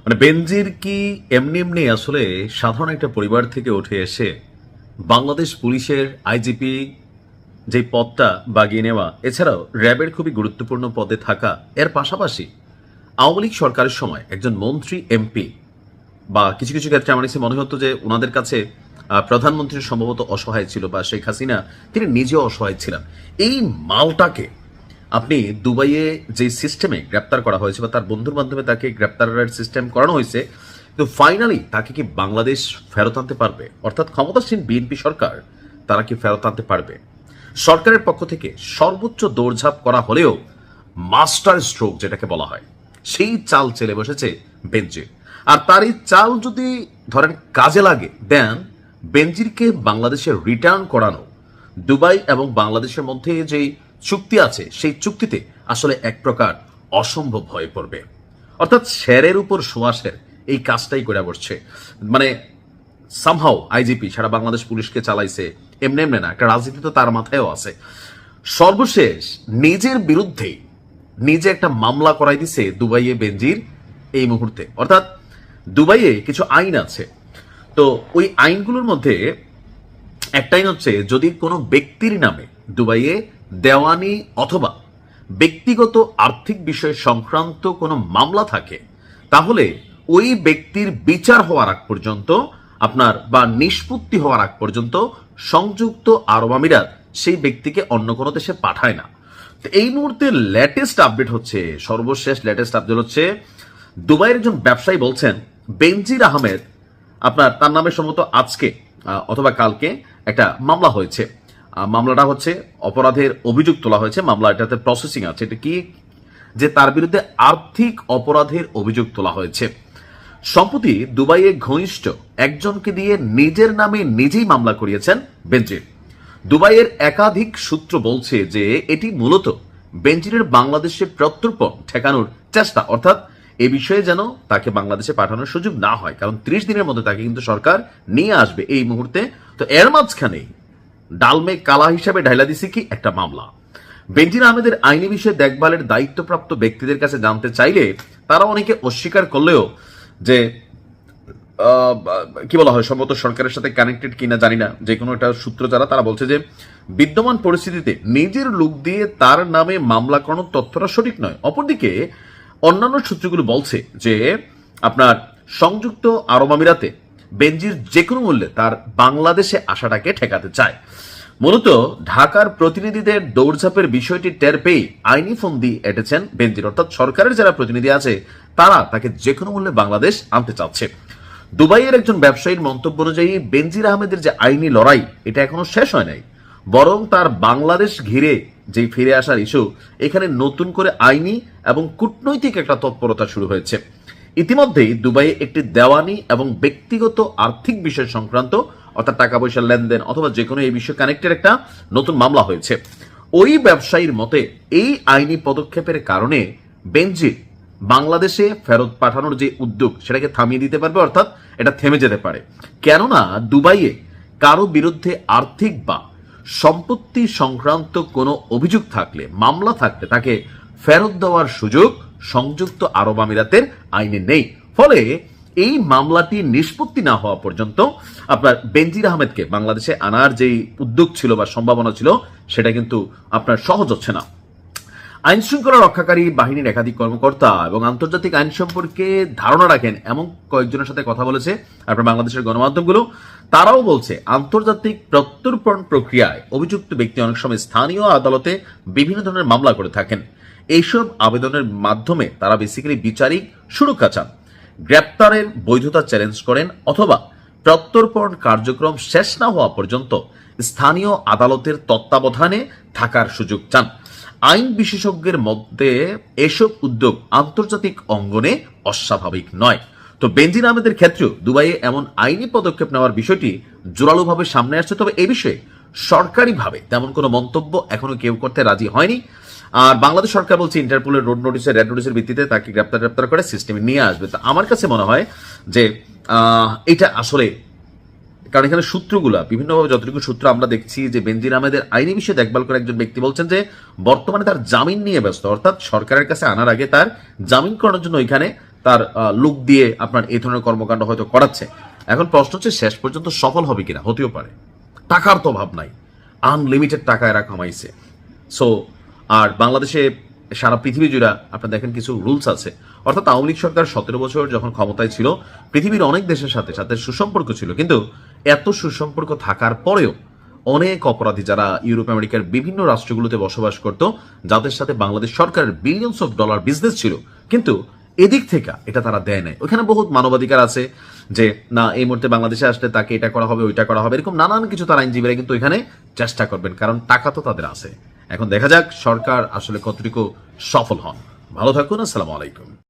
মানে বেনজির কি এমনি এমনি আসলে সাধারণ একটা পরিবার থেকে উঠে এসে বাংলাদেশ পুলিশের আইজিপি যে পদটা বাগিয়ে নেওয়া, এছাড়াও র্যাবের খুবই গুরুত্বপূর্ণ পদে থাকা, এর পাশাপাশি আওয়ামী লীগ সরকারের সময় একজন মন্ত্রী এমপি, বা কিছু কিছু ক্ষেত্রে আমার কাছে মনে হতো যে ওনাদের কাছে প্রধানমন্ত্রী সম্ভবত অসহায় ছিল, বা শেখ হাসিনা তিনি নিজেও অসহায় ছিলেন। এই মালটাকে আপনি দুবাইয়ে যে সিস্টেমে গ্রেপ্তার করা হয়েছে বা তার বন্ধুর মাধ্যমে তাকে গ্রেপ্তারের সিস্টেম করানো হয়েছে, তো ফাইনালি তাকে কি বাংলাদেশ ফেরত আনতে পারবে? অর্থাৎ ক্ষমতাসীন বিএনপি সরকার তারা কি ফেরত আনতে পারবে? সরকারের পক্ষ থেকে সর্বোচ্চ দৌড়ঝাঁপ করা হলেও মাস্টার স্ট্রোক যেটাকে বলা হয়, সেই চাল চেলে বসেছে বেনজির। আর তার এই চাল যদি ধরেন কাজে লাগে, দেন বেনজিরকে বাংলাদেশে রিটার্ন করানো দুবাই এবং বাংলাদেশের মধ্যে যেই চুক্তি আছে সেই চুক্তিতে আসলে এক প্রকার অসম্ভব হয়ে পড়বে। অর্থাৎ শেরের উপর সোয়াশের এই কাজটাই করে বসছে। মানে সামহাও আইজিপি সারা বাংলাদেশ পুলিশকে চালাইছে, এমনি এমনি না, একটা রাজনীতি তো তার মাথায়ও আছে। সর্বশেষ নিজের বিরুদ্ধে নিজে একটা মামলা করাই দিছে দুবাইয়ে বেনজির এই মুহূর্তে। অর্থাৎ দুবাইয়ে কিছু আইন আছে, তো ওই আইনগুলোর মধ্যে একটা আইন হচ্ছে যদি কোনো ব্যক্তির নামে দুবাইয়ে দেওয়ানি অথবা ব্যক্তিগত আর্থিক বিষয় সংক্রান্ত কোনো মামলা থাকে, তাহলে ওই ব্যক্তির বিচার হওয়ার আগ পর্যন্ত আপনার বা নিষ্পত্তি হওয়ার আগ পর্যন্ত সংযুক্ত আরব আমিরাত সেই ব্যক্তিকে অন্য কোনো দেশে পাঠায় না। তো এই মুহূর্তে লেটেস্ট আপডেট হচ্ছে, সর্বশেষ লেটেস্ট আপডেট হচ্ছে, দুবাইয়ের একজন ব্যবসায়ী বলছেন বেনজির আহমেদ আপনার তার নামে সম্ভবত আজকে অথবা কালকে একটা মামলা হয়েছে। মামলাটা হচ্ছে অপরাধের অভিযোগ তোলা হয়েছে, মামলা এটাতে প্রসেসিং আছে। এটা কি যে তার বিরুদ্ধে আর্থিক অপরাধের অভিযোগ তোলা হয়েছে। সম্প্রতি দুবাইয়ে ঘনিষ্ঠ একজনকে দিয়ে নিজের নামে নিজেই মামলা করিয়েছেন বেনজির। দুবাইয়ের একাধিক সূত্র বলছে যে এটি মূলত বেনজিরের বাংলাদেশে প্রত্যর্পণ ঠেকানোর চেষ্টা, অর্থাৎ এ বিষয়ে যেন তাকে বাংলাদেশে পাঠানোর সুযোগ না হয়, কারণ 30 দিনের মধ্যে তাকে কিন্তু সরকার নিয়ে আসবে এই মুহূর্তে। তো এর মাঝখানে ডালমে কালা হিসাবে ঢাইলা দিছে কি একটা মামলা। বেনজির আহমেদের আইনি বিষয়ে দেখভালের দায়িত্বপ্রাপ্ত ব্যক্তিদের কাছে জানতে চাইলে তারা অনেকে অস্বীকার করলেও যে কি বলা হয়, সম্ভবত সরকারের সাথে কানেক্টেড কিনা জানি না, যে কোনো একটা সূত্র যারা তারা বলছে যে বিদ্যমান পরিস্থিতিতে নিজের লোক দিয়ে তার নামে মামলা করানোর তথ্যটা সঠিক নয়। অপরদিকে অন্যান্য সূত্রগুলো বলছে যে আপনার সংযুক্ত আরব আমিরাতে বেনজির যে কোনো মূল্যে তার বাংলাদেশে আসাটাকে ঠেকাতে চায়। মূলত ঢাকার প্রতিনিধিদের দৌড়ঝাঁপের বিষয়টি টের পেয়ে আইনি ফন্দি এঁটেছেন বেনজির, অর্থাৎ সরকারের যারা প্রতিনিধি আছে তারা তাকে যে কোনো মূল্যে বাংলাদেশ আনতে চাচ্ছে। দুবাইয়ের একজন ব্যবসায়ীর মন্তব্য অনুযায়ী বেনজির আহমেদের যে আইনি লড়াই এটা এখনো শেষ হয় নাই, বরং তার বাংলাদেশ ঘিরে যে ফিরে আসার ইস্যু, এখানে নতুন করে আইনি এবং কূটনৈতিক একটা তৎপরতা শুরু হয়েছে। ইতিমধ্যেই দুবাইয়ে একটি দেওয়ানি এবং ব্যক্তিগত আর্থিক বিষয় সংক্রান্ত অর্থাৎ টাকা পয়সার লেনদেন অথবা যে কোনো এই বিষয়ে কানেক্টেড একটা নতুন মামলা হয়েছে। ওই ব্যবসায়ীর মতে এই আইনি পদক্ষেপের কারণে বেনজির বাংলাদেশে ফেরত পাঠানোর যে উদ্যোগ সেটাকে থামিয়ে দিতে পারবে, অর্থাৎ এটা থেমে যেতে পারে। কেননা দুবাইয়ে কারো বিরুদ্ধে আর্থিক বা সম্পত্তি সংক্রান্ত কোনো অভিযোগ থাকলে, মামলা থাকলে তাকে ফেরত দেওয়ার সুযোগ সংযুক্ত আরব আমিরাতের আইনে নেই। ফলে এই মামলাটি নিষ্পত্তি না হওয়া পর্যন্ত আপনার বেনজির আহমেদকে বাংলাদেশে আনার যেই উদ্যোগ ছিল বা সম্ভাবনা ছিল সেটা কিন্তু আপনার সহজ হচ্ছে না। আইন শৃঙ্খলা রক্ষাকারী বাহিনীর একাধিক কর্মকর্তা এবং আন্তর্জাতিক আইন সম্পর্কে ধারণা রাখেন এমন কয়েকজনের সাথে কথা বলেছে আপনার বাংলাদেশের গণমাধ্যমগুলো। তারাও বলছে আন্তর্জাতিক প্রত্যর্পণ প্রক্রিয়ায় অভিযুক্ত ব্যক্তি অনেক সময় স্থানীয় আদালতে বিভিন্ন ধরনের মামলা করে থাকেন। এইসব আবেদনের মাধ্যমে তারা বেসিক্যালি বিচারিক সুরক্ষা চান, গ্রেপ্তারের বৈধতা চ্যালেঞ্জ করেন অথবা প্রত্যর্পণ কার্যক্রম শেষ না হওয়া পর্যন্ত স্থানীয় আদালতের তত্ত্বাবধানে থাকার সুযোগ চান। আইন বিশেষজ্ঞের মধ্যে এসব উদ্যোগ আন্তর্জাতিক অঙ্গনে অস্বাভাবিক নয়। তো বেনজির আহমেদের ক্ষেত্রেও দুবাইয়ে এমন আইনি পদক্ষেপ নেওয়ার বিষয়টি জোরালোভাবে সামনে আসছে, তবে এ বিষয়ে সরকারিভাবে তেমন কোনো মন্তব্য এখনো কেউ করতে রাজি হয়নি। আর বাংলাদেশ সরকার বলছে ইন্টারপোলের রেড নোটিসের ভিত্তিতে তাকে গ্রেপ্তার করে সিস্টেমে নিয়ে আসবে। তো আমার কাছে মনে হয় যে এটা আসলে কারণ এখানে সূত্রগুলা বিভিন্নভাবে যতটুকু সূত্র আমরা দেখছি যে বেনজির আহমেদের আইনি বিষয়ে দেখভাল করে একজন ব্যক্তি বলছেন যে বর্তমানে তার জামিন নিয়ে ব্যস্ত, অর্থাৎ সরকারের কাছে আনার আগে তার জামিন করানোর জন্য ওইখানে তার লোক দিয়ে আপনার এই ধরনের কর্মকাণ্ড হয়তো করাচ্ছে। এখন প্রশ্ন হচ্ছে শেষ পর্যন্ত সফল হবে কিনা, হতেও পারে, টাকার তো অভাব নাই, আনলিমিটেড টাকা এরা কামাইছে। সো আর বাংলাদেশে সারা পৃথিবী জুড়ে আপনারা দেখেন কিছু রুলস আছে, অর্থাৎ আওয়ামী লীগ সরকার 17 বছর যখন ক্ষমতায় ছিল পৃথিবীর অনেক দেশের সাথে সাথে সুসম্পর্ক ছিল, কিন্তু এত সুসম্পর্ক থাকার পরেও অনেক অপরাধী যারা ইউরোপ আমেরিকার বিভিন্ন রাষ্ট্রগুলোতে বসবাস করত, যাদের সাথে বাংলাদেশ সরকারের বিলিয়নস অফ ডলার বিজনেস ছিল, কিন্তু এদিক থেকে এটা তারা দেয় নাই। ওইখানে বহুত মানবাধিকার আছে যে না এই মুহূর্তে বাংলাদেশে আসলে তাকে এটা করা হবে ওইটা করা হবে, এরকম নানান কিছু তারা আইনজীবীরা কিন্তু এখানে চেষ্টা করবেন, কারণ টাকা তো তাদের আছে। এখন দেখা যাক সরকার আসলে কতটুকু সফল হন। ভালো থাকুন, আসসালামু আলাইকুম।